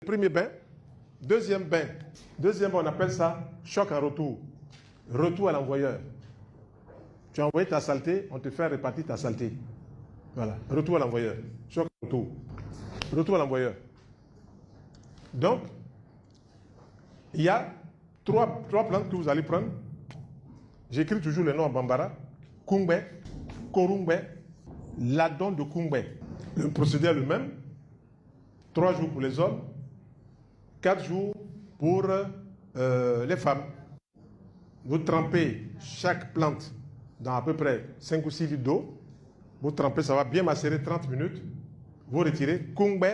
Premier bain. Deuxième bain, on appelle ça choc en retour. Retour à l'envoyeur. Tu as envoyé ta saleté, on te fait répartir ta saleté. Voilà, retour à l'envoyeur. Choc en retour. Retour à l'envoyeur. Donc, il y a trois plantes que vous allez prendre. J'écris toujours les noms en bambara. Kungbe, Korungbe, Ladon de Kungbe. Le procédé est le même. 3 jours pour les hommes, 4 jours pour les femmes. Vous trempez chaque plante dans à peu près 5 ou 6 litres d'eau. Vous trempez, ça va bien macérer 30 minutes. Vous retirez Kungbe,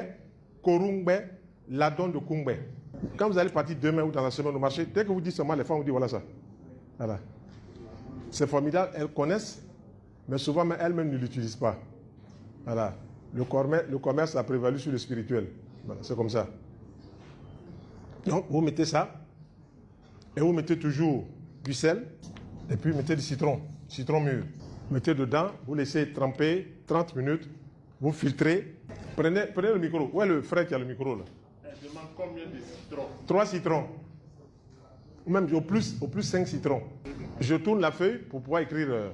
Korungbe, Ladon de Kungbe. Quand vous allez partir demain ou dans la semaine au marché, dès que vous dites seulement, les femmes vous disent voilà ça. Voilà. C'est formidable, elles connaissent, mais souvent elles-mêmes ne l'utilisent pas. Voilà. Le commerce a prévalu sur le spirituel. Voilà, c'est comme ça. Donc, vous mettez ça, et vous mettez toujours du sel, et puis mettez du citron mûr. Mettez dedans, vous laissez tremper 30 minutes, vous filtrez. Prenez le micro. Où est le frère qui a le micro là? Elle demande combien de citrons? 3 citrons. Ou même au plus 5 citrons. Je tourne la feuille pour pouvoir écrire.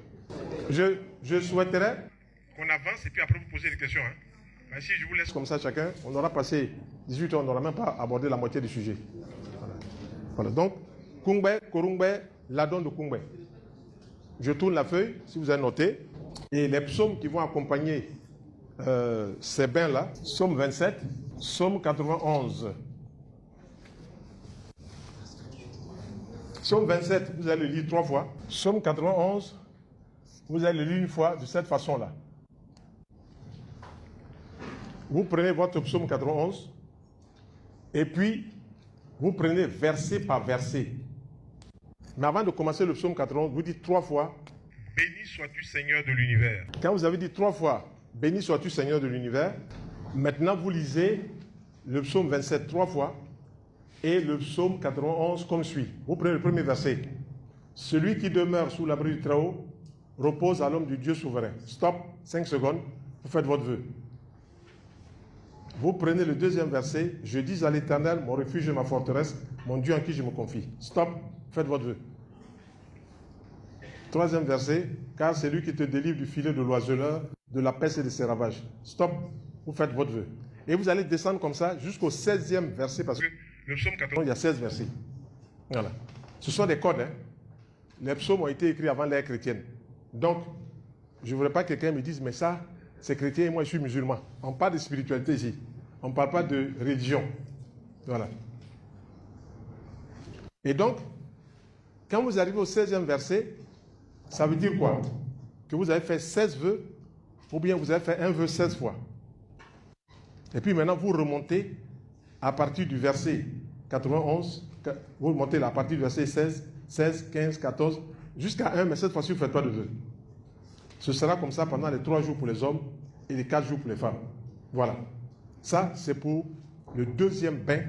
Je souhaiterais qu'on avance et puis après vous posez des questions. Hein. Mais si je vous laisse comme ça chacun, on aura passé 18 heures, on n'aura même pas abordé la moitié du sujet. Voilà. Donc, Kungbe, Korungbe, Ladon de Kungbe. Je tourne la feuille, si vous avez noté. Et les psaumes qui vont accompagner ces bains-là, psaume 27, psaume 91. Psaume 27, vous allez le lire 3 fois. Psaume 91, vous allez le lire une fois de cette façon-là. Vous prenez votre psaume 91 et puis vous prenez verset par verset. Mais avant de commencer le psaume 91, vous dites 3 fois « Béni sois-tu Seigneur de l'univers ». Quand vous avez dit 3 fois « Béni sois-tu Seigneur de l'univers », maintenant vous lisez le psaume 27 3 fois et le psaume 91 comme suit. Vous prenez le premier verset. « Celui qui demeure sous l'abri du Très-Haut repose à l'homme du Dieu souverain ». Stop, 5 secondes, vous faites votre vœu. Vous prenez le deuxième verset. « Je dis à l'Éternel, mon refuge et ma forteresse, mon Dieu en qui je me confie ». Stop, faites votre vœu. Troisième verset. « Car c'est lui qui te délivre du filet de l'oiseleur, de la peste et de ses ravages ». Stop, vous faites votre vœu. Et vous allez descendre comme ça jusqu'au 16e verset, parce que le psaume 91, il y a 16 versets. Voilà. Ce sont des codes. Hein. Les psaumes ont été écrits avant l'ère chrétienne. Donc, je ne voudrais pas que quelqu'un me dise, mais ça, c'est chrétien et moi je suis musulman. On parle de spiritualité ici. On ne parle pas de religion. Voilà. Et donc, quand vous arrivez au 16e verset, ça veut dire quoi? Que vous avez fait 16 vœux, ou bien vous avez fait un vœu 16 fois. Et puis maintenant, vous remontez à partir du verset 91, vous remontez à partir du verset 16, 15, 14, jusqu'à 1, mais cette fois-ci, vous ne faites pas de vœux. Ce sera comme ça pendant les 3 jours pour les hommes et les 4 jours pour les femmes. Voilà. Ça, c'est pour le deuxième bain